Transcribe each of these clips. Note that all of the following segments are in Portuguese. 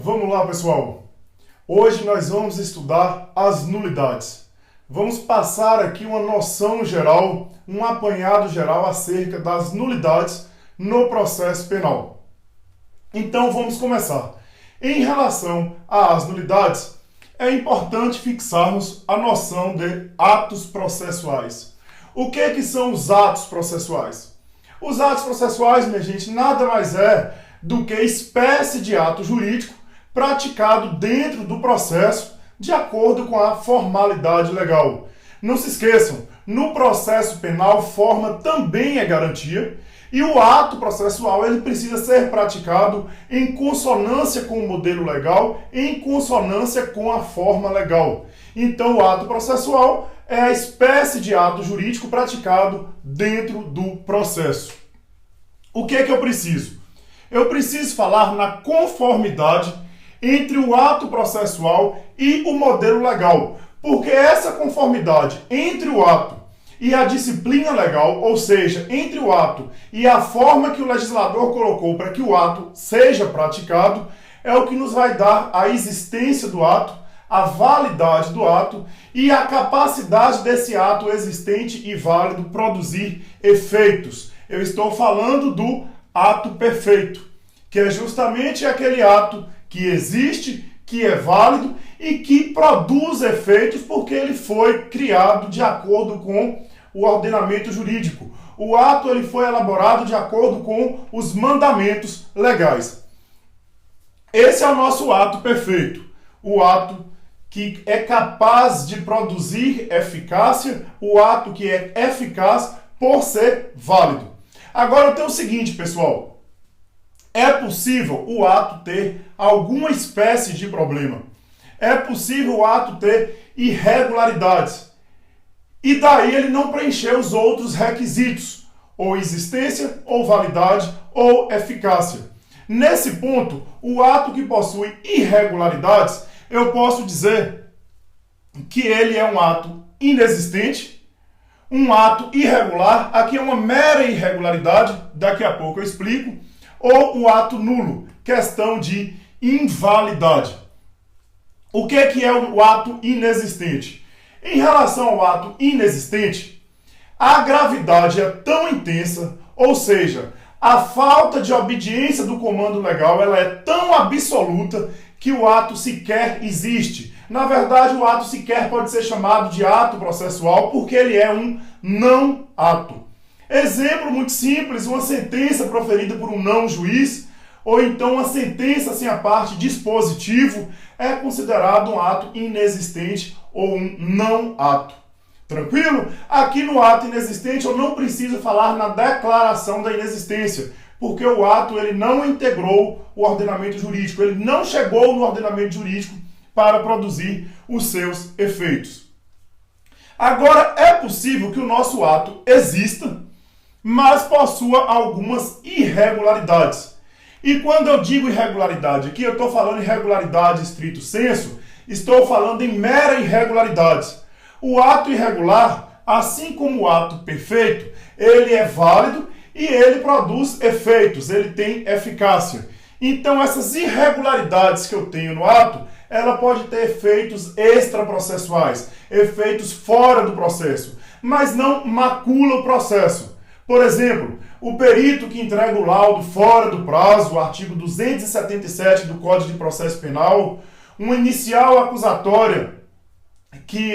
Vamos lá, pessoal. Hoje nós vamos estudar as nulidades. Vamos passar aqui uma noção geral, um apanhado geral acerca das nulidades no processo penal. Então vamos começar. Em relação às nulidades, é importante fixarmos a noção de atos processuais. O que são os atos processuais? Os atos processuais, minha gente, nada mais é do que espécie de ato jurídico praticado dentro do processo de acordo com a formalidade legal. Não se esqueçam, no processo penal, forma também é garantia e o ato processual ele precisa ser praticado em consonância com o modelo legal, em consonância com a forma legal. Então, o ato processual é a espécie de ato jurídico praticado dentro do processo. O que é que eu preciso? Eu preciso falar na conformidade entre o ato processual e o modelo legal, porque essa conformidade entre o ato e a disciplina legal, ou seja, entre o ato e a forma que o legislador colocou para que o ato seja praticado, é o que nos vai dar a existência do ato, a validade do ato e a capacidade desse ato existente e válido produzir efeitos. Eu estou falando do ato perfeito, que é justamente aquele ato que existe, que é válido e que produz efeitos porque ele foi criado de acordo com o ordenamento jurídico. O ato ele foi elaborado de acordo com os mandamentos legais. Esse é o nosso ato perfeito, o ato que é capaz de produzir eficácia, o ato que é eficaz por ser válido. Agora tem o seguinte, pessoal. É possível o ato ter alguma espécie de problema. É possível o ato ter irregularidades. E daí ele não preencher os outros requisitos, ou existência, ou validade, ou eficácia. Nesse ponto, o ato que possui irregularidades, eu posso dizer que ele é um ato inexistente, um ato irregular, aqui é uma mera irregularidade, daqui a pouco eu explico, ou o ato nulo, questão de invalidade. O que é o ato inexistente? Em relação ao ato inexistente, a gravidade é tão intensa, ou seja, a falta de obediência do comando legal ela é tão absoluta que o ato sequer existe. Na verdade, o ato sequer pode ser chamado de ato processual porque ele é um não ato. Exemplo muito simples, uma sentença proferida por um não juiz, ou então uma sentença sem a parte dispositivo, é considerado um ato inexistente ou um não ato. Tranquilo? Aqui no ato inexistente eu não preciso falar na declaração da inexistência, porque o ato ele não integrou o ordenamento jurídico, ele não chegou no ordenamento jurídico para produzir os seus efeitos. Agora, é possível que o nosso ato exista, mas possua algumas irregularidades. E quando eu digo irregularidade aqui, eu estou falando irregularidade estrito sensu, estou falando em mera irregularidade. O ato irregular, assim como o ato perfeito, ele é válido e ele produz efeitos, ele tem eficácia. Então essas irregularidades que eu tenho no ato, ela pode ter efeitos extraprocessuais, efeitos fora do processo, mas não macula o processo. Por exemplo, o perito que entrega o laudo fora do prazo, o artigo 277 do Código de Processo Penal, uma inicial acusatória,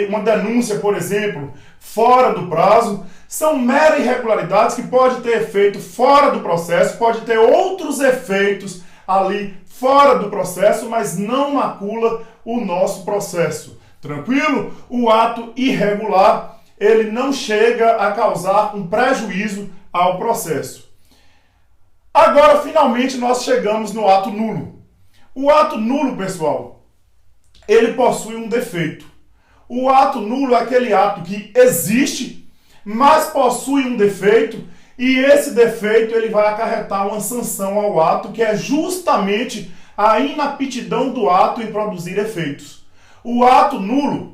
uma denúncia, por exemplo, fora do prazo, são meras irregularidades que pode ter efeito fora do processo, pode ter outros efeitos ali fora do processo, mas não macula o nosso processo. Tranquilo? O ato irregular ele não chega a causar um prejuízo ao processo. Agora, finalmente, nós chegamos no ato nulo. O ato nulo, pessoal, ele possui um defeito. O ato nulo é aquele ato que existe, mas possui um defeito, e esse defeito ele vai acarretar uma sanção ao ato, que é justamente a inaptidão do ato em produzir efeitos. O ato nulo,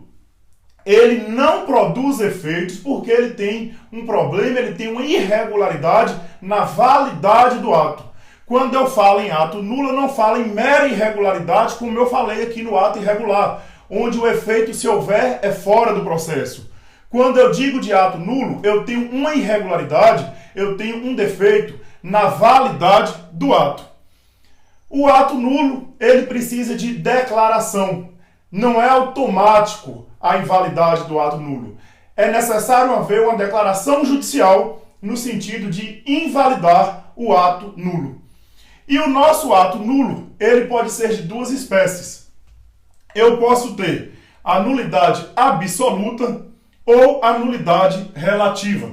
ele não produz efeitos porque ele tem um problema, ele tem uma irregularidade na validade do ato. Quando eu falo em ato nulo, eu não falo em mera irregularidade, como eu falei aqui no ato irregular, onde o efeito, se houver, é fora do processo. Quando eu digo de ato nulo, eu tenho uma irregularidade, eu tenho um defeito na validade do ato. O ato nulo, ele precisa de declaração. Não é automático a invalidade do ato nulo. É necessário haver uma declaração judicial no sentido de invalidar o ato nulo. E o nosso ato nulo, ele pode ser de duas espécies. Eu posso ter a nulidade absoluta ou a nulidade relativa.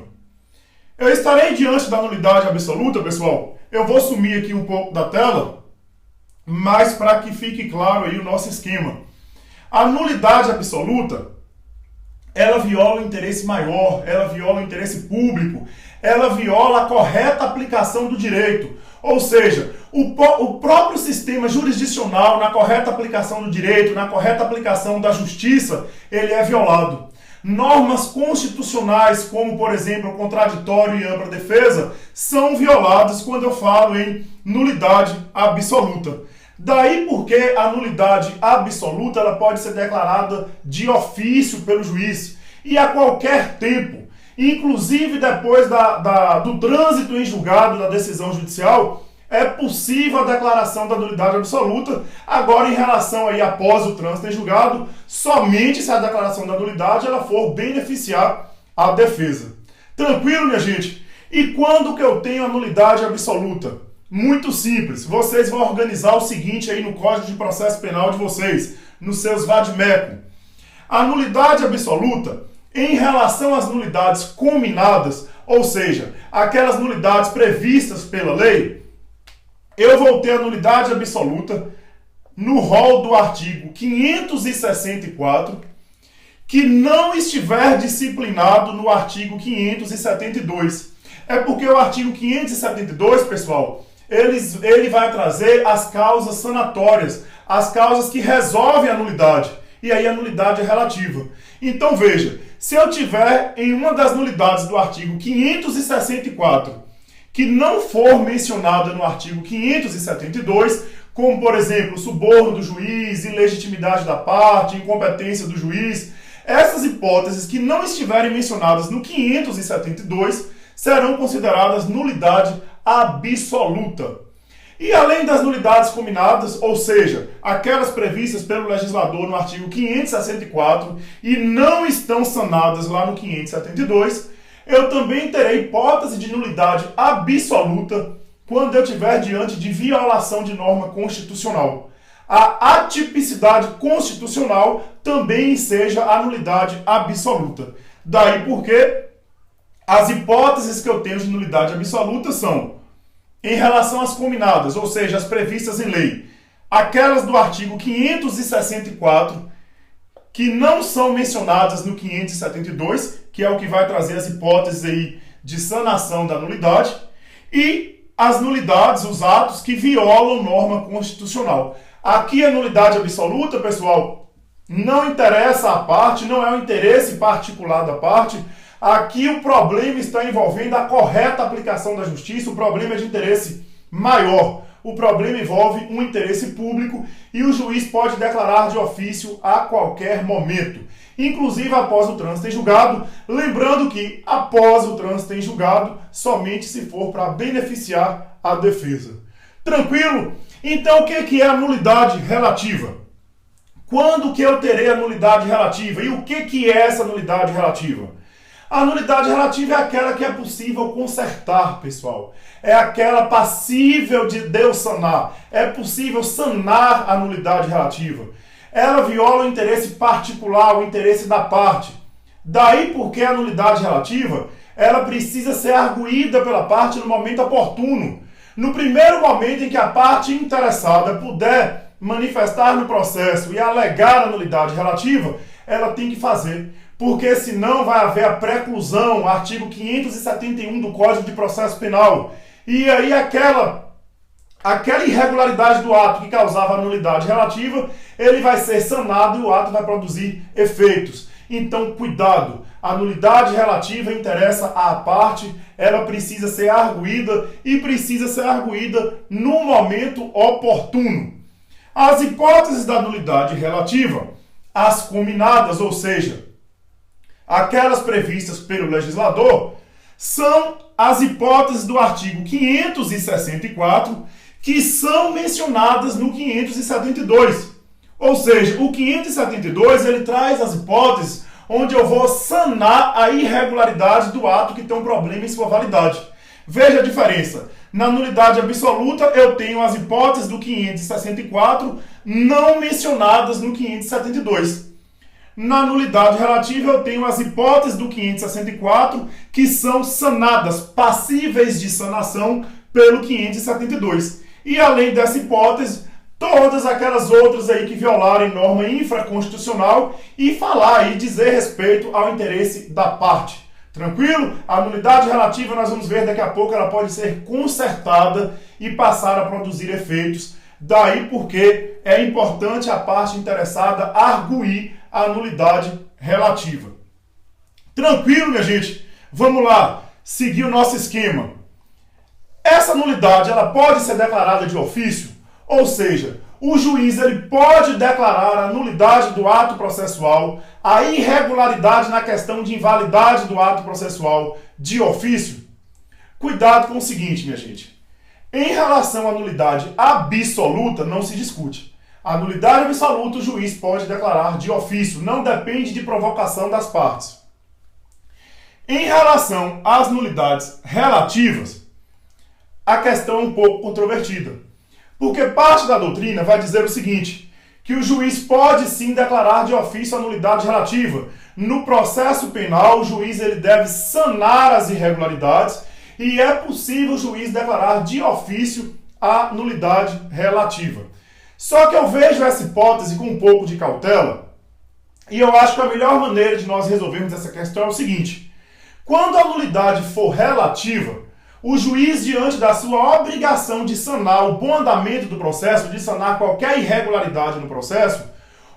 Eu estarei diante da nulidade absoluta, pessoal. Eu vou sumir aqui um pouco da tela, mas para que fique claro aí o nosso esquema. A nulidade absoluta, ela viola o interesse maior, ela viola o interesse público, ela viola a correta aplicação do direito. Ou seja, o próprio sistema jurisdicional, na correta aplicação do direito, na correta aplicação da justiça, ele é violado. Normas constitucionais, como, por exemplo, o contraditório e ampla defesa, são violadas quando eu falo em nulidade absoluta. Daí porque a nulidade absoluta ela pode ser declarada de ofício pelo juiz e a qualquer tempo. Inclusive depois do trânsito em julgado da decisão judicial, é possível a declaração da nulidade absoluta. Agora, em relação aí após o trânsito em julgado, somente se a declaração da nulidade ela for beneficiar a defesa. Tranquilo, minha gente? E quando que eu tenho a nulidade absoluta? Muito simples. Vocês vão organizar o seguinte aí no Código de Processo Penal de vocês, nos seus vade-mecum. A nulidade absoluta, em relação às nulidades cominadas, ou seja, aquelas nulidades previstas pela lei, eu vou ter a nulidade absoluta no rol do artigo 564, que não estiver disciplinado no artigo 572. É porque o artigo 572, pessoal, ele vai trazer as causas sanatórias, as causas que resolvem a nulidade. E aí a nulidade é relativa. Então veja, se eu tiver em uma das nulidades do artigo 564, que não for mencionada no artigo 572, como, por exemplo, suborno do juiz, ilegitimidade da parte, incompetência do juiz, essas hipóteses que não estiverem mencionadas no 572 serão consideradas nulidade absoluta. E além das nulidades cominadas, ou seja, aquelas previstas pelo legislador no artigo 564 e não estão sanadas lá no 572, eu também terei hipótese de nulidade absoluta quando eu estiver diante de violação de norma constitucional. A atipicidade constitucional também seja a nulidade absoluta. Daí porque as hipóteses que eu tenho de nulidade absoluta são, em relação às cominadas, ou seja, as previstas em lei, aquelas do artigo 564, que não são mencionadas no 572, que é o que vai trazer as hipóteses aí de sanação da nulidade, e as nulidades, os atos que violam norma constitucional. Aqui a nulidade absoluta, pessoal, não interessa a parte, não é o interesse particular da parte. Aqui o problema está envolvendo a correta aplicação da justiça, o problema é de interesse maior. O problema envolve um interesse público e o juiz pode declarar de ofício a qualquer momento, inclusive após o trânsito em julgado, lembrando que após o trânsito em julgado, somente se for para beneficiar a defesa. Tranquilo? Então o que é a nulidade relativa? Quando que eu terei a nulidade relativa? E o que é essa nulidade relativa? A nulidade relativa é aquela que é possível consertar, pessoal. É aquela passível de Deus sanar. É possível sanar a nulidade relativa. Ela viola o interesse particular, o interesse da parte. Daí porque a nulidade relativa, ela precisa ser arguída pela parte no momento oportuno. No primeiro momento em que a parte interessada puder manifestar no processo e alegar a nulidade relativa, ela tem que fazer. Porque senão vai haver a preclusão, artigo 571 do Código de Processo Penal. E aí aquela irregularidade do ato que causava a nulidade relativa, ele vai ser sanado e o ato vai produzir efeitos. Então, cuidado. A nulidade relativa interessa à parte, ela precisa ser arguída e precisa ser arguída no momento oportuno. As hipóteses da nulidade relativa, as combinadas, ou seja, aquelas previstas pelo legislador, são as hipóteses do artigo 564 que são mencionadas no 572. Ou seja, o 572 ele traz as hipóteses onde eu vou sanar a irregularidade do ato que tem um problema em sua validade. Veja a diferença. Na nulidade absoluta, eu tenho as hipóteses do 564 não mencionadas no 572. Na nulidade relativa, eu tenho as hipóteses do 564 que são sanadas, passíveis de sanação pelo 572. E além dessa hipótese, todas aquelas outras aí que violarem norma infraconstitucional e falar e dizer respeito ao interesse da parte. Tranquilo? A nulidade relativa, nós vamos ver daqui a pouco, ela pode ser consertada e passar a produzir efeitos. Daí porque é importante a parte interessada arguir a nulidade relativa. Tranquilo, minha gente? Vamos lá, seguir o nosso esquema. Essa nulidade, ela pode ser declarada de ofício, ou seja, o juiz ele pode declarar a nulidade do ato processual, a irregularidade na questão de invalidade do ato processual de ofício. Cuidado com o seguinte, minha gente. Em relação à nulidade absoluta, não se discute. A nulidade absoluta o juiz pode declarar de ofício, não depende de provocação das partes. Em relação às nulidades relativas, a questão é um pouco controvertida. Porque parte da doutrina vai dizer o seguinte, que o juiz pode sim declarar de ofício a nulidade relativa. No processo penal, o juiz ele deve sanar as irregularidades e é possível o juiz declarar de ofício a nulidade relativa. Só que eu vejo essa hipótese com um pouco de cautela e eu acho que a melhor maneira de nós resolvermos essa questão é o seguinte. Quando a nulidade for relativa, o juiz, diante da sua obrigação de sanar o bom andamento do processo, de sanar qualquer irregularidade no processo,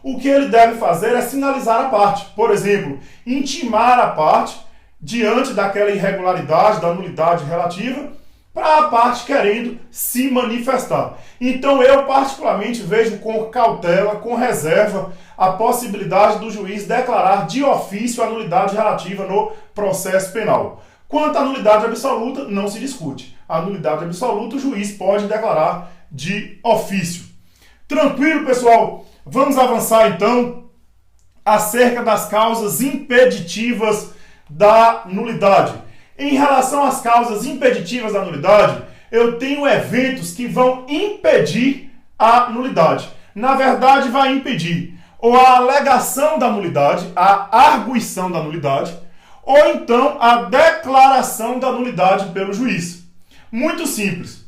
o que ele deve fazer é sinalizar a parte. Por exemplo, intimar a parte diante daquela irregularidade, da nulidade relativa, para a parte querendo se manifestar. Então eu particularmente vejo com cautela, com reserva, a possibilidade do juiz declarar de ofício a nulidade relativa no processo penal. Quanto à nulidade absoluta, não se discute. A nulidade absoluta o juiz pode declarar de ofício. Tranquilo, pessoal? Vamos avançar então acerca das causas impeditivas da nulidade. Em relação às causas impeditivas da nulidade, eu tenho eventos que vão impedir a nulidade. Na verdade, vai impedir ou a alegação da nulidade, a arguição da nulidade, ou então a declaração da nulidade pelo juiz. Muito simples.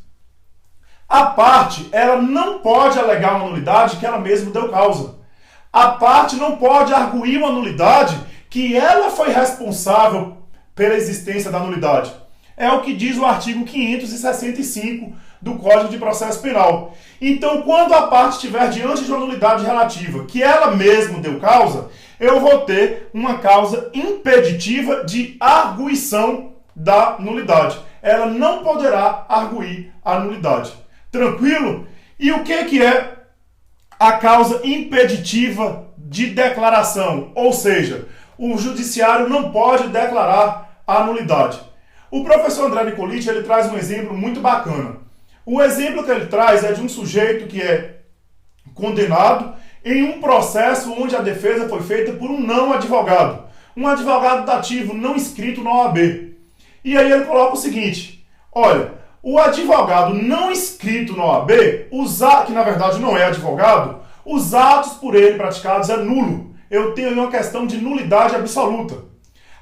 A parte, ela não pode alegar uma nulidade que ela mesma deu causa. A parte não pode arguir uma nulidade que ela foi responsável pela existência da nulidade. É o que diz o artigo 565 do Código de Processo Penal. Então, quando a parte estiver diante de uma nulidade relativa que ela mesma deu causa, eu vou ter uma causa impeditiva de arguição da nulidade. Ela não poderá arguir a nulidade. Tranquilo? E o que é a causa impeditiva de declaração? Ou seja, o judiciário não pode declarar a nulidade. O professor André Nicoliti, ele traz um exemplo muito bacana. O exemplo que ele traz é de um sujeito que é condenado em um processo onde a defesa foi feita por um não advogado. Um advogado dativo não inscrito na OAB. E aí ele coloca o seguinte, olha, o advogado não inscrito na OAB, que na verdade não é advogado, os atos por ele praticados é nulo. Eu tenho uma questão de nulidade absoluta.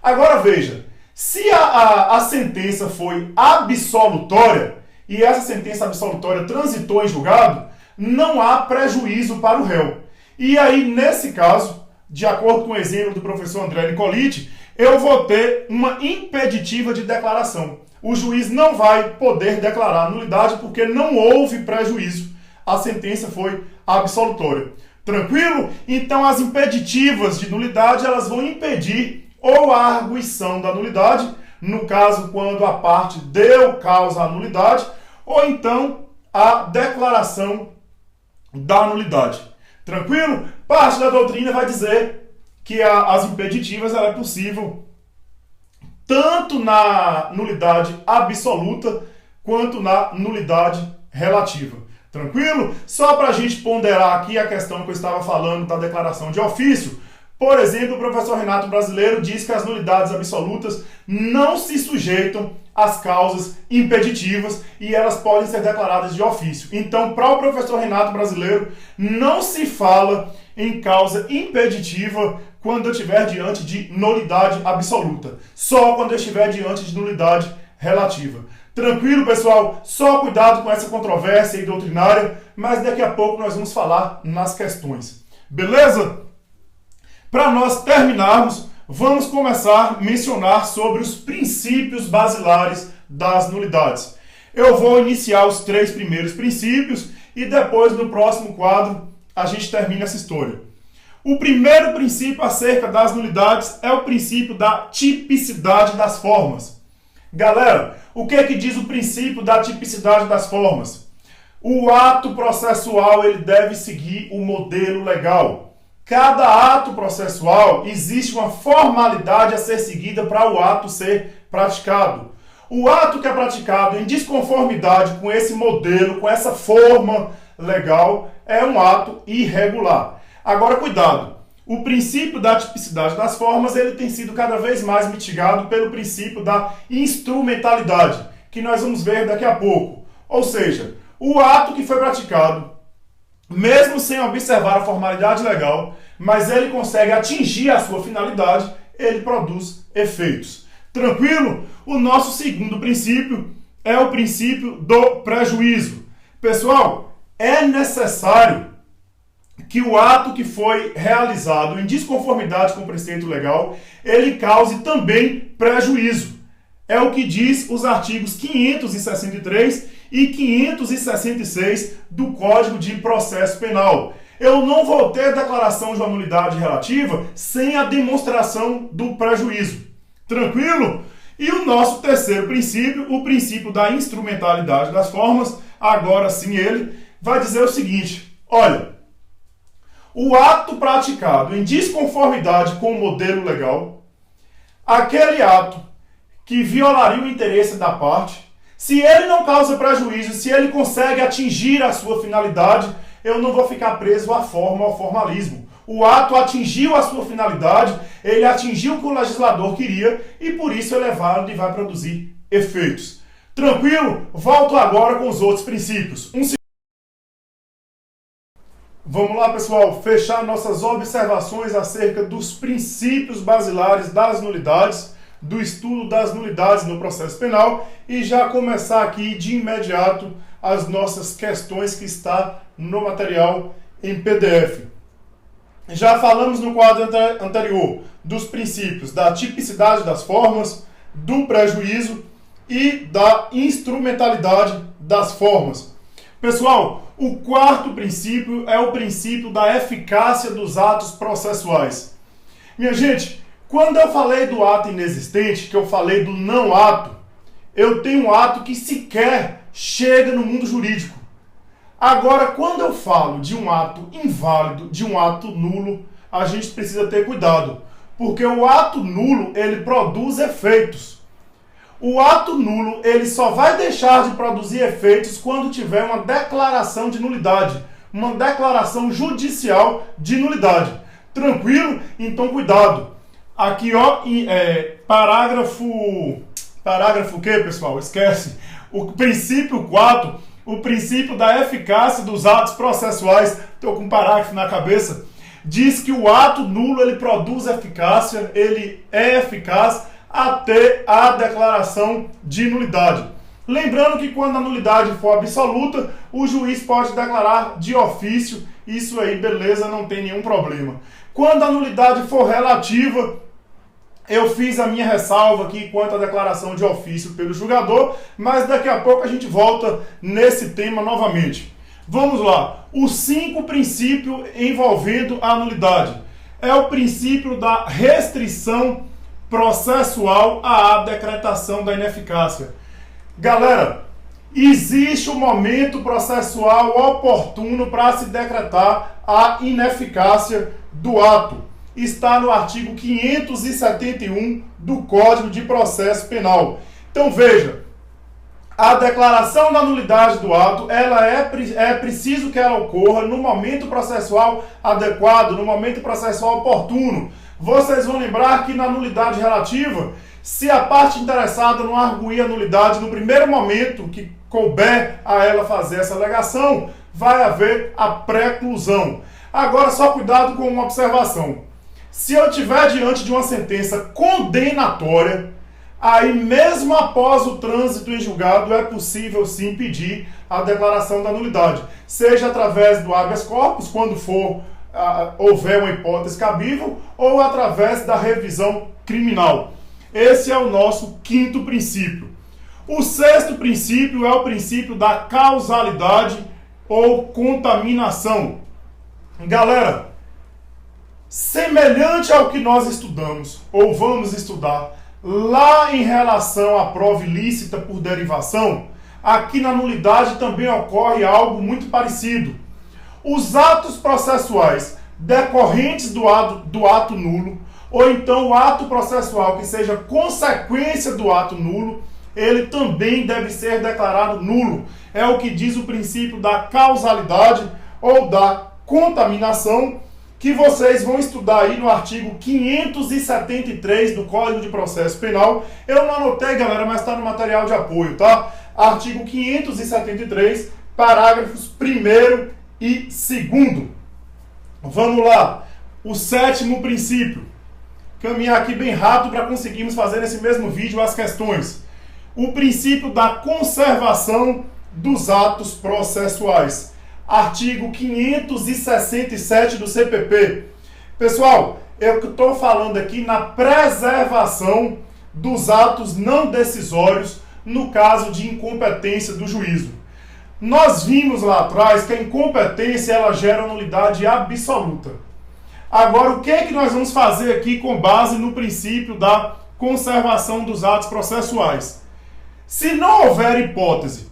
Agora veja, se a sentença foi absolutória, e essa sentença absolutória transitou em julgado, não há prejuízo para o réu. E aí, nesse caso, de acordo com o exemplo do professor André Nicoliti, eu vou ter uma impeditiva de declaração. O juiz não vai poder declarar nulidade porque não houve prejuízo. A sentença foi absolutória. Tranquilo? Então, as impeditivas de nulidade, elas vão impedir ou a arguição da nulidade, no caso quando a parte deu causa à nulidade, ou então a declaração da nulidade. Tranquilo? Parte da doutrina vai dizer que as impeditivas é possível tanto na nulidade absoluta quanto na nulidade relativa. Tranquilo? Só para a gente ponderar aqui a questão que eu estava falando da declaração de ofício. Por exemplo, o professor Renato Brasileiro diz que as nulidades absolutas não se sujeitam às causas impeditivas e elas podem ser declaradas de ofício. Então, para o professor Renato Brasileiro, não se fala em causa impeditiva quando eu estiver diante de nulidade absoluta. Só quando eu estiver diante de nulidade relativa. Tranquilo, pessoal? Só cuidado com essa controvérsia aí doutrinária, mas daqui a pouco nós vamos falar nas questões. Beleza? Para nós terminarmos, vamos começar a mencionar sobre os princípios basilares das nulidades. Eu vou iniciar os 3 primeiros princípios e depois, no próximo quadro, a gente termina essa história. O primeiro princípio acerca das nulidades é o princípio da tipicidade das formas. Galera, o que é que diz o princípio da tipicidade das formas? O ato processual ele deve seguir o modelo legal. Cada ato processual existe uma formalidade a ser seguida para o ato ser praticado. O ato que é praticado em desconformidade com esse modelo, com essa forma legal, é um ato irregular. Agora, cuidado. O princípio da tipicidade das formas ele tem sido cada vez mais mitigado pelo princípio da instrumentalidade, que nós vamos ver daqui a pouco. Ou seja, o ato que foi praticado, mesmo sem observar a formalidade legal, mas ele consegue atingir a sua finalidade, ele produz efeitos. Tranquilo? O nosso segundo princípio é o princípio do prejuízo. Pessoal, é necessário que o ato que foi realizado em desconformidade com o preceito legal, ele cause também prejuízo. É o que diz os artigos 563 e 566 do Código de Processo Penal. Eu não vou ter declaração de uma nulidade relativa sem a demonstração do prejuízo. Tranquilo? E o nosso terceiro princípio, o princípio da instrumentalidade das formas, agora sim ele vai dizer o seguinte: olha, o ato praticado em desconformidade com o modelo legal, aquele ato que violaria o interesse da parte, se ele não causa prejuízo, se ele consegue atingir a sua finalidade, eu não vou ficar preso à forma, ao formalismo. O ato atingiu a sua finalidade, ele atingiu o que o legislador queria e por isso ele é válido e vai produzir efeitos. Tranquilo? Volto agora com os outros princípios. Vamos lá, pessoal, fechar nossas observações acerca dos princípios basilares das nulidades, do estudo das nulidades no processo penal e já começar aqui de imediato as nossas questões que está no material em PDF. Já falamos no quadro anterior dos princípios da tipicidade das formas, do prejuízo e da instrumentalidade das formas. Pessoal, o quarto princípio é o princípio da eficácia dos atos processuais. Minha gente, quando eu falei do ato inexistente, que eu falei do não ato, eu tenho um ato que sequer chega no mundo jurídico. Agora, quando eu falo de um ato inválido, de um ato nulo, a gente precisa ter cuidado, porque o ato nulo, ele produz efeitos. O ato nulo, ele só vai deixar de produzir efeitos quando tiver uma declaração de nulidade, uma declaração judicial de nulidade. Tranquilo? Então, cuidado. Aqui, ó, parágrafo o quê, pessoal? Esquece. O princípio 4, o princípio da eficácia dos atos processuais, estou com um parágrafo na cabeça, diz que o ato nulo, ele produz eficácia, ele é eficaz até a declaração de nulidade. Lembrando que quando a nulidade for absoluta, o juiz pode declarar de ofício, isso aí, beleza, não tem nenhum problema. Quando a nulidade for relativa, eu fiz a minha ressalva aqui quanto à declaração de ofício pelo julgador, mas daqui a pouco a gente volta nesse tema novamente. Vamos lá. Os 5 princípios envolvendo a nulidade. É o princípio da restrição processual à decretação da ineficácia. Galera, existe um momento processual oportuno para se decretar a ineficácia do ato. Está no artigo 571 do Código de Processo Penal. Então veja, a declaração da nulidade do ato, ela é preciso que ela ocorra no momento processual adequado, no momento processual oportuno. Vocês vão lembrar que na nulidade relativa, se a parte interessada não arguir a nulidade no primeiro momento que couber a ela fazer essa alegação, vai haver a preclusão. Agora, só cuidado com uma observação. Se eu estiver diante de uma sentença condenatória, aí mesmo após o trânsito em julgado é possível sim pedir a declaração da nulidade, seja através do habeas corpus, quando houver uma hipótese cabível, ou através da revisão criminal. Esse é o nosso quinto princípio. O sexto princípio é o princípio da causalidade ou contaminação. Galera, semelhante ao que nós estudamos, ou vamos estudar, lá em relação à prova ilícita por derivação, aqui na nulidade também ocorre algo muito parecido. Os atos processuais decorrentes do ato nulo, ou então o ato processual que seja consequência do ato nulo, ele também deve ser declarado nulo. É o que diz o princípio da causalidade ou da contaminação, que vocês vão estudar aí no artigo 573 do Código de Processo Penal. Eu não anotei, galera, mas está no material de apoio, tá? Artigo 573, parágrafos 1º e 2º. Vamos lá. O sétimo princípio. Caminhar aqui bem rápido para conseguirmos fazer nesse mesmo vídeo as questões. O princípio da conservação dos atos processuais. Artigo 567 do CPP. Pessoal, eu estou falando aqui na preservação dos atos não decisórios no caso de incompetência do juízo. Nós vimos lá atrás que a incompetência ela gera nulidade absoluta. Agora, o que é que nós vamos fazer aqui com base no princípio da conservação dos atos processuais? Se não houver hipótese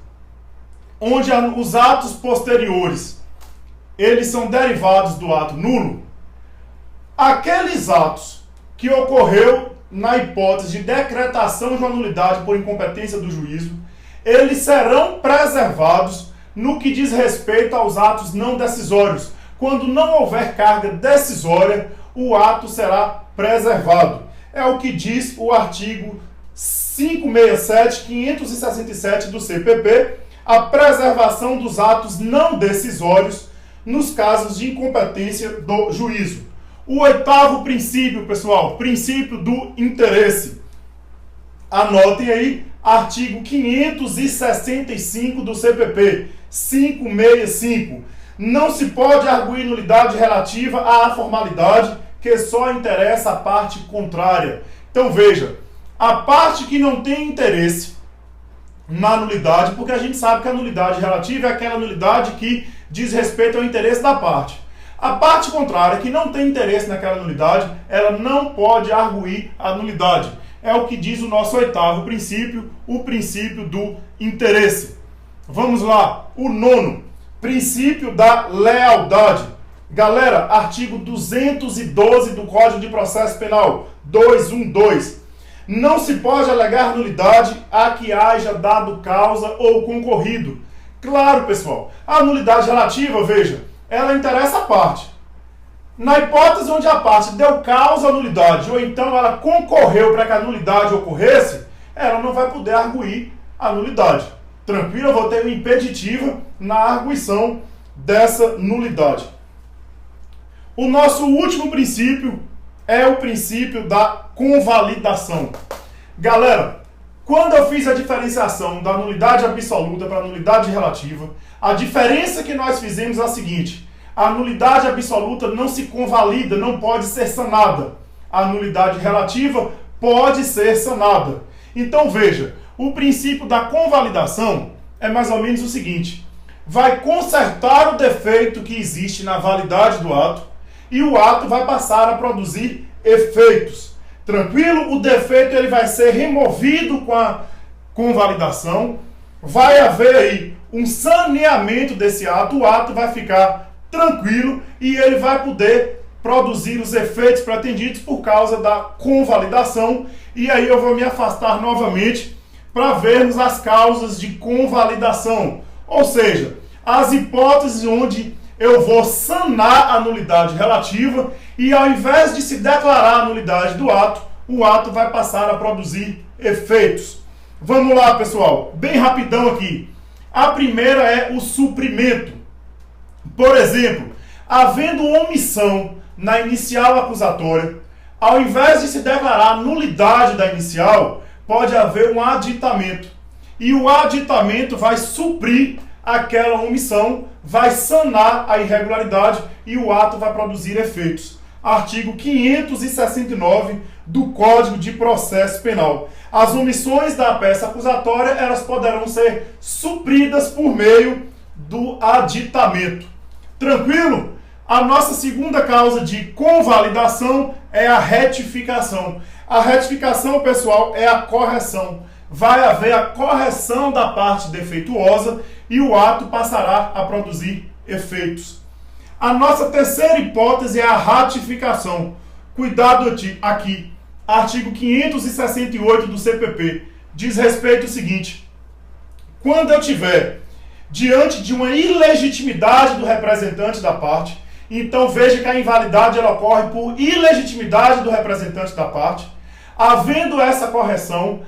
onde os atos posteriores eles são derivados do ato nulo, aqueles atos que ocorreu na hipótese de decretação de uma nulidade por incompetência do juízo, eles serão preservados no que diz respeito aos atos não decisórios. Quando não houver carga decisória, o ato será preservado. É o que diz o artigo 567 do CPP, a preservação dos atos não decisórios nos casos de incompetência do juízo. O oitavo princípio, pessoal, princípio do interesse. Anotem aí, artigo 565 do CPP, 565. Não se pode arguir nulidade relativa à formalidade que só interessa a parte contrária. Então veja, a parte que não tem interesse na nulidade, porque a gente sabe que a nulidade relativa é aquela nulidade que diz respeito ao interesse da parte. A parte contrária, que não tem interesse naquela nulidade, ela não pode arguir a nulidade. É o que diz o nosso oitavo princípio, o princípio do interesse. Vamos lá, o nono, princípio da lealdade. Galera, artigo 212 do Código de Processo Penal, 212. Não se pode alegar nulidade a que haja dado causa ou concorrido. Claro, pessoal, a nulidade relativa, veja, ela interessa a parte. Na hipótese onde a parte deu causa à nulidade, ou então ela concorreu para que a nulidade ocorresse, ela não vai poder arguir a nulidade. Tranquilo, eu vou ter uma impeditiva na arguição dessa nulidade. O nosso último princípio é o princípio da convalidação. Galera, quando eu fiz a diferenciação da nulidade absoluta para a nulidade relativa, a diferença que nós fizemos é a seguinte: a nulidade absoluta não se convalida, não pode ser sanada. A nulidade relativa pode ser sanada. Então veja, o princípio da convalidação é mais ou menos o seguinte: vai consertar o defeito que existe na validade do ato e o ato vai passar a produzir efeitos. Tranquilo? O defeito ele vai ser removido com a convalidação. Vai haver aí um saneamento desse ato. O ato vai ficar tranquilo e ele vai poder produzir os efeitos pretendidos por causa da convalidação. E aí eu vou me afastar novamente para vermos as causas de convalidação. Ou seja, as hipóteses onde eu vou sanar a nulidade relativa e ao invés de se declarar a nulidade do ato, o ato vai passar a produzir efeitos. Vamos lá, pessoal, bem rapidão aqui. A primeira é o suprimento. Por exemplo, havendo omissão na inicial acusatória, ao invés de se declarar a nulidade da inicial, pode haver um aditamento. E o aditamento vai suprir aquela omissão, vai sanar a irregularidade e o ato vai produzir efeitos. Artigo 569 do Código de Processo Penal. As omissões da peça acusatória, elas poderão ser supridas por meio do aditamento. Tranquilo? A nossa segunda causa de convalidação é a retificação. A retificação, pessoal, é a correção. Vai haver a correção da parte defeituosa e o ato passará a produzir efeitos. A nossa terceira hipótese é a ratificação. Cuidado aqui. Artigo 568 do CPP diz respeito ao seguinte: quando eu tiver diante de uma ilegitimidade do representante da parte, então veja que a invalidade ela ocorre por ilegitimidade do representante da parte. Havendo essa correção,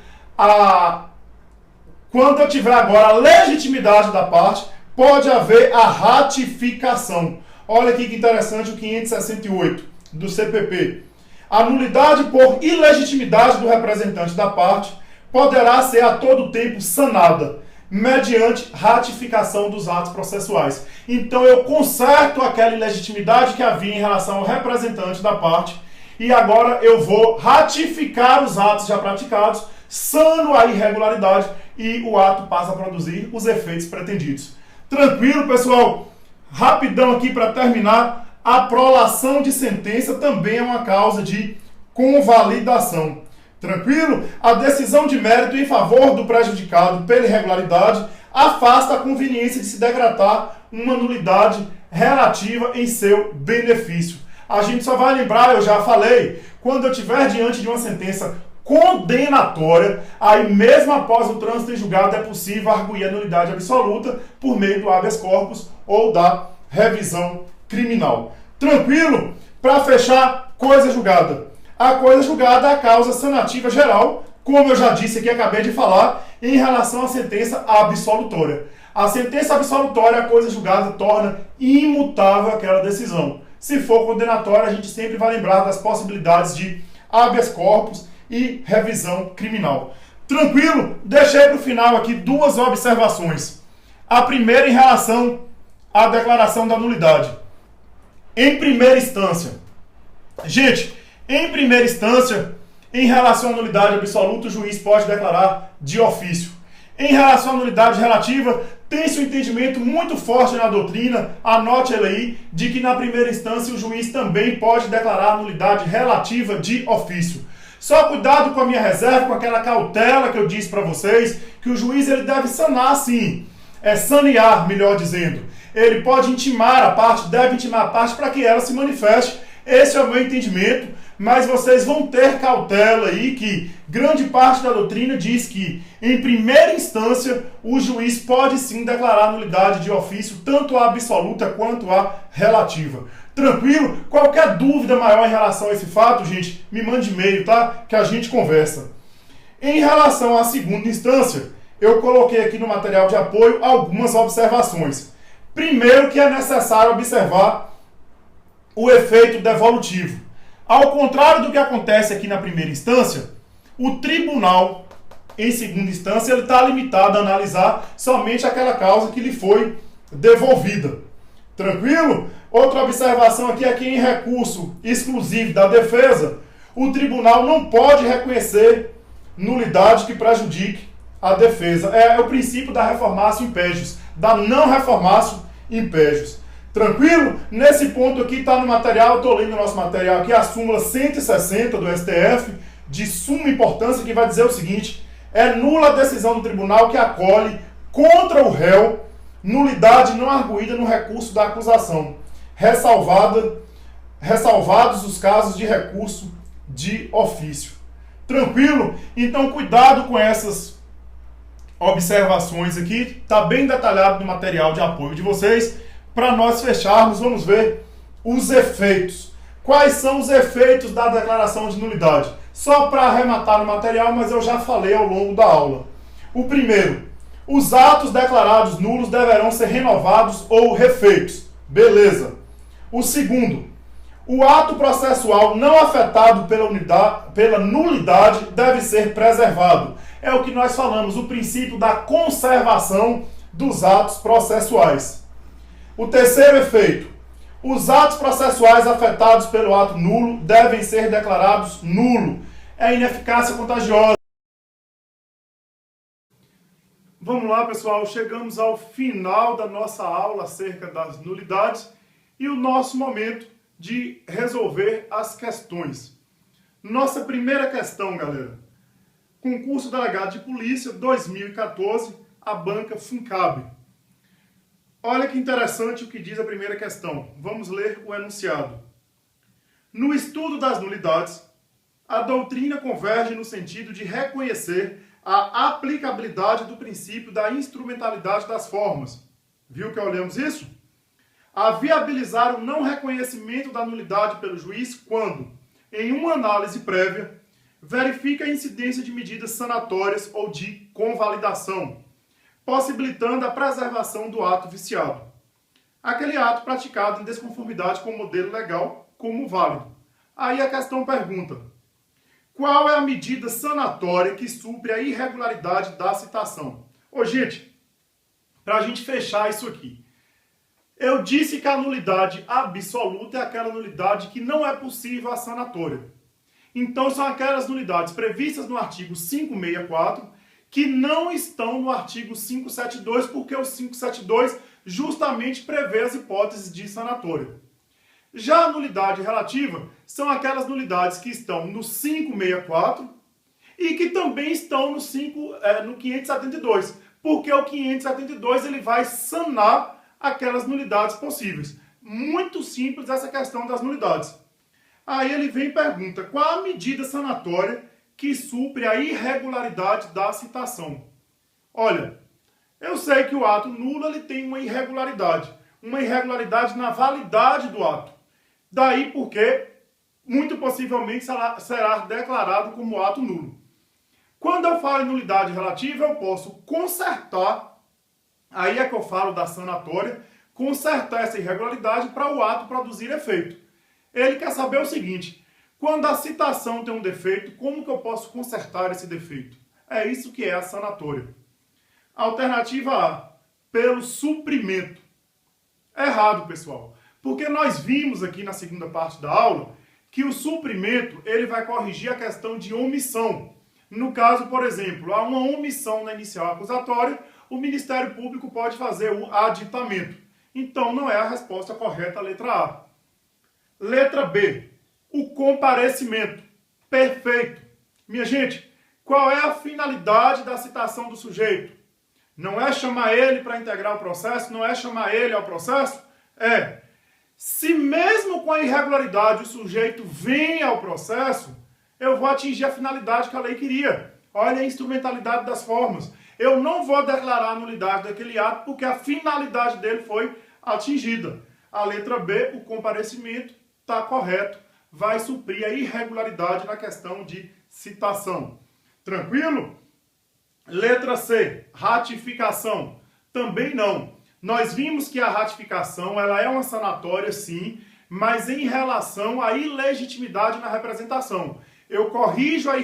quando eu tiver agora a legitimidade da parte, pode haver a ratificação. Olha aqui que interessante o 568 do CPP. A nulidade por ilegitimidade do representante da parte poderá ser a todo tempo sanada, mediante ratificação dos atos processuais. Então eu conserto aquela ilegitimidade que havia em relação ao representante da parte e agora eu vou ratificar os atos já praticados, sano a irregularidade e o ato passa a produzir os efeitos pretendidos. Tranquilo, pessoal? Rapidão aqui para terminar. A prolação de sentença também é uma causa de convalidação. Tranquilo? A decisão de mérito em favor do prejudicado pela irregularidade afasta a conveniência de se decretar uma nulidade relativa em seu benefício. A gente só vai lembrar, eu já falei, quando eu estiver diante de uma sentença condenatória, aí mesmo após o trânsito em julgado é possível arguir a nulidade absoluta por meio do habeas corpus ou da revisão criminal. Tranquilo? Para fechar, coisa julgada. A coisa julgada é a causa sanativa geral, como eu já disse aqui, acabei de falar, em relação à sentença absolutória. A sentença absolutória, a coisa julgada, torna imutável aquela decisão. Se for condenatória, a gente sempre vai lembrar das possibilidades de habeas corpus e revisão criminal. Tranquilo? Deixei para o final aqui duas observações. A primeira em relação à declaração da nulidade. Em primeira instância, gente, em primeira instância, em relação à nulidade absoluta, o juiz pode declarar de ofício. Em relação à nulidade relativa, tem-se um entendimento muito forte na doutrina, anote ele aí, de que na primeira instância o juiz também pode declarar a nulidade relativa de ofício. Só cuidado com a minha reserva, com aquela cautela que eu disse para vocês, que o juiz ele deve sanar sim, sanear, melhor dizendo. Ele pode intimar a parte, deve intimar a parte para que ela se manifeste. Esse é o meu entendimento, mas vocês vão ter cautela aí que grande parte da doutrina diz que, em primeira instância, o juiz pode sim declarar nulidade de ofício, tanto a absoluta quanto a relativa. Tranquilo? Qualquer dúvida maior em relação a esse fato, gente, me mande e-mail, tá? Que a gente conversa. Em relação à segunda instância, eu coloquei aqui no material de apoio algumas observações. Primeiro que é necessário observar o efeito devolutivo. Ao contrário do que acontece aqui na primeira instância, o tribunal, em segunda instância, ele está limitado a analisar somente aquela causa que lhe foi devolvida. Tranquilo? Outra observação aqui é que em recurso exclusivo da defesa, o tribunal não pode reconhecer nulidade que prejudique a defesa. É o princípio da reformatio impégius, da não reformatio impégius. Tranquilo? Nesse ponto aqui está no material, estou lendo o nosso material aqui, a súmula 160 do STF, de suma importância que vai dizer o seguinte: é nula a decisão do tribunal que acolhe contra o réu nulidade não arguída no recurso da acusação, ressalvados os casos de recurso de ofício. Tranquilo? Então cuidado com essas observações aqui, está bem detalhado no material de apoio de vocês. Para nós fecharmos, vamos ver os efeitos. Quais são os efeitos da declaração de nulidade? Só para arrematar no material, mas eu já falei ao longo da aula. O primeiro, os atos declarados nulos deverão ser renovados ou refeitos. Beleza. O segundo, o ato processual não afetado pela nulidade deve ser preservado. É o que nós falamos, o princípio da conservação dos atos processuais. O terceiro efeito, os atos processuais afetados pelo ato nulo devem ser declarados nulo. É ineficácia contagiosa. Vamos lá, pessoal, chegamos ao final da nossa aula acerca das nulidades e o nosso momento de resolver as questões. Nossa primeira questão, galera. Concurso Delegado de Polícia 2014, a banca Fincab. Olha que interessante o que diz a primeira questão. Vamos ler o enunciado. No estudo das nulidades, a doutrina converge no sentido de reconhecer a aplicabilidade do princípio da instrumentalidade das formas. Viu que olhamos isso? A viabilizar o não reconhecimento da nulidade pelo juiz quando, em uma análise prévia, verifica a incidência de medidas sanatórias ou de convalidação, possibilitando a preservação do ato viciado. Aquele ato praticado em desconformidade com o modelo legal como válido. Aí a questão pergunta: qual é a medida sanatória que supre a irregularidade da citação? Ô, gente, para a gente fechar isso aqui, eu disse que a nulidade absoluta é aquela nulidade que não é possível a sanatória. Então são aquelas nulidades previstas no artigo 564 que não estão no artigo 572, porque o 572 justamente prevê as hipóteses de sanatória. Já a nulidade relativa são aquelas nulidades que estão no 564 e que também estão no 572, porque o 572 ele vai sanar aquelas nulidades possíveis. Muito simples essa questão das nulidades. Aí ele vem e pergunta: qual a medida sanatória que supre a irregularidade da citação? Olha, eu sei que o ato nulo ele tem uma irregularidade na validade do ato. Daí porque, muito possivelmente, será declarado como ato nulo. Quando eu falo em nulidade relativa, eu posso consertar, aí é que eu falo da sanatória, consertar essa irregularidade para o ato produzir efeito. Ele quer saber o seguinte: quando a citação tem um defeito, como que eu posso consertar esse defeito? É isso que é a sanatória. Alternativa A, pelo suprimento. Errado, pessoal. Porque nós vimos aqui na segunda parte da aula que o suprimento ele vai corrigir a questão de omissão. No caso, por exemplo, há uma omissão na inicial acusatória, o Ministério Público pode fazer o aditamento. Então não é a resposta correta a letra A. Letra B, o comparecimento. Perfeito. Minha gente, qual é a finalidade da citação do sujeito? Não é chamar ele para integrar o processo? Não é chamar ele ao processo? É. Se mesmo com a irregularidade o sujeito vem ao processo, eu vou atingir a finalidade que a lei queria. Olha a instrumentalidade das formas. Eu não vou declarar a nulidade daquele ato porque a finalidade dele foi atingida. A letra B, o comparecimento, está correto. Vai suprir a irregularidade na questão de citação. Tranquilo? Letra C, ratificação. Também não. Nós vimos que a ratificação ela é uma sanatória, sim, mas em relação à ilegitimidade na representação. Eu corrijo a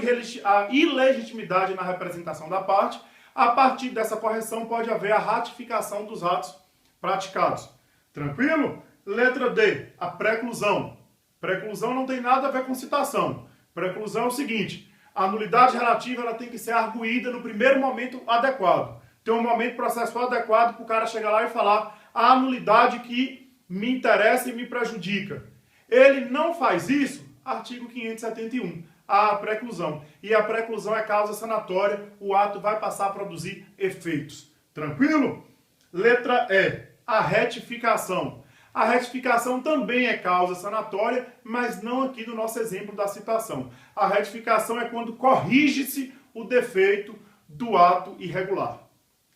ilegitimidade na representação da parte. A partir dessa correção pode haver a ratificação dos atos praticados. Tranquilo? Letra D, a preclusão. Preclusão não tem nada a ver com citação. Preclusão é o seguinte: a nulidade relativa ela tem que ser arguída no primeiro momento adequado. Tem um momento processual adequado para o cara chegar lá e falar a nulidade que me interessa e me prejudica. Ele não faz isso, artigo 571. a preclusão. E a preclusão é causa sanatória, o ato vai passar a produzir efeitos. Tranquilo? Letra E, a retificação. A retificação também é causa sanatória, mas não aqui no nosso exemplo da citação. A retificação é quando corrige-se o defeito do ato irregular.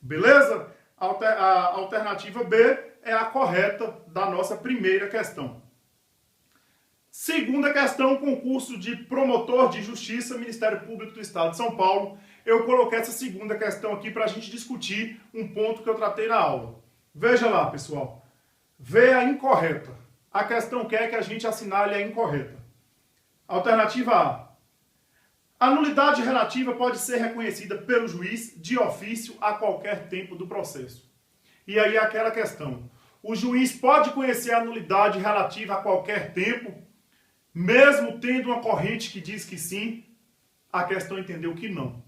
Beleza? A alternativa B é a correta da nossa primeira questão. Segunda questão, concurso de promotor de justiça, Ministério Público do Estado de São Paulo. Eu coloquei essa segunda questão aqui para a gente discutir um ponto que eu tratei na aula. Veja lá, pessoal. V a incorreta. A questão quer que a gente assinale a incorreta. Alternativa A. A nulidade relativa pode ser reconhecida pelo juiz de ofício a qualquer tempo do processo. E aí é aquela questão. O juiz pode conhecer a nulidade relativa a qualquer tempo, mesmo tendo uma corrente que diz que sim? A questão entendeu que não.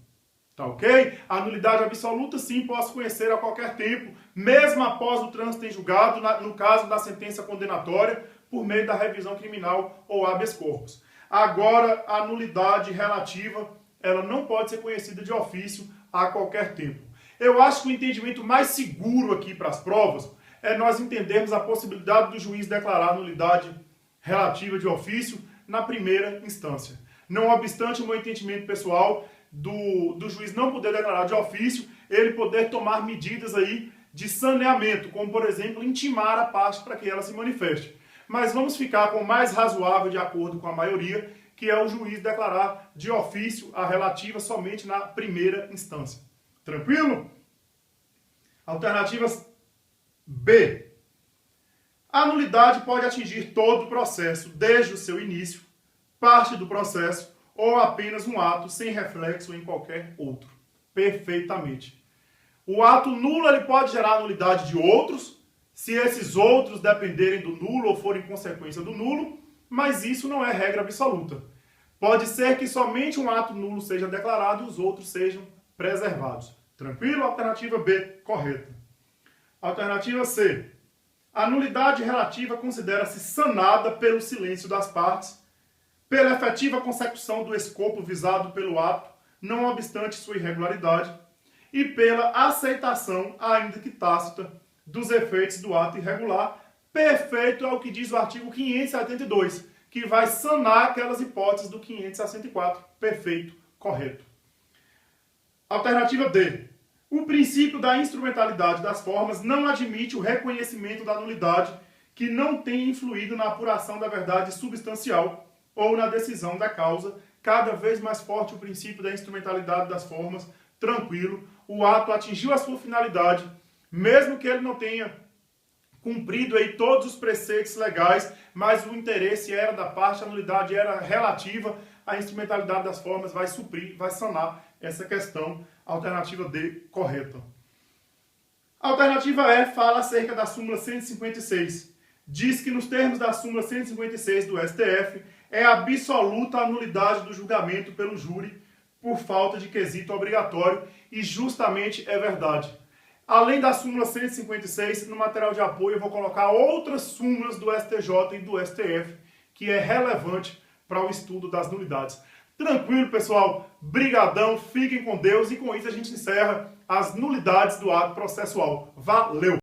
Tá ok? A nulidade absoluta, sim, posso conhecer a qualquer tempo, mesmo após o trânsito em julgado, no caso da sentença condenatória, por meio da revisão criminal ou habeas corpus. Agora, a nulidade relativa, ela não pode ser conhecida de ofício a qualquer tempo. Eu acho que o entendimento mais seguro aqui para as provas é nós entendermos a possibilidade do juiz declarar a nulidade relativa de ofício na primeira instância. Não obstante o meu entendimento pessoal do juiz não poder declarar de ofício, ele poder tomar medidas aí de saneamento, como por exemplo, intimar a parte para que ela se manifeste. Mas vamos ficar com o mais razoável de acordo com a maioria, que é o juiz declarar de ofício a relativa somente na primeira instância. Tranquilo? Alternativas B. A nulidade pode atingir todo o processo, desde o seu início, parte do processo, ou apenas um ato sem reflexo em qualquer outro. Perfeitamente. O ato nulo ele pode gerar a nulidade de outros, se esses outros dependerem do nulo ou forem consequência do nulo, mas isso não é regra absoluta. Pode ser que somente um ato nulo seja declarado e os outros sejam preservados. Tranquilo? Alternativa B, correta. Alternativa C. A nulidade relativa considera-se sanada pelo silêncio das partes, pela efetiva consecução do escopo visado pelo ato, não obstante sua irregularidade, e pela aceitação, ainda que tácita, dos efeitos do ato irregular. Perfeito é o que diz o artigo 572, que vai sanar aquelas hipóteses do 564. Perfeito, correto. Alternativa D. O princípio da instrumentalidade das formas não admite o reconhecimento da nulidade que não tenha influído na apuração da verdade substancial ou na decisão da causa. Cada vez mais forte o princípio da instrumentalidade das formas. Tranquilo, o ato atingiu a sua finalidade, mesmo que ele não tenha cumprido aí todos os preceitos legais, mas o interesse era da parte, a nulidade era relativa, a instrumentalidade das formas vai suprir, vai sanar essa questão. Alternativa D, correta. Alternativa E fala acerca da súmula 156. Diz que nos termos da súmula 156 do STF, é absoluta a nulidade do julgamento pelo júri por falta de quesito obrigatório, e justamente é verdade. Além da súmula 156, no material de apoio eu vou colocar outras súmulas do STJ e do STF, que é relevante para o estudo das nulidades. Tranquilo, pessoal? Brigadão, fiquem com Deus, e com isso a gente encerra as nulidades do ato processual. Valeu!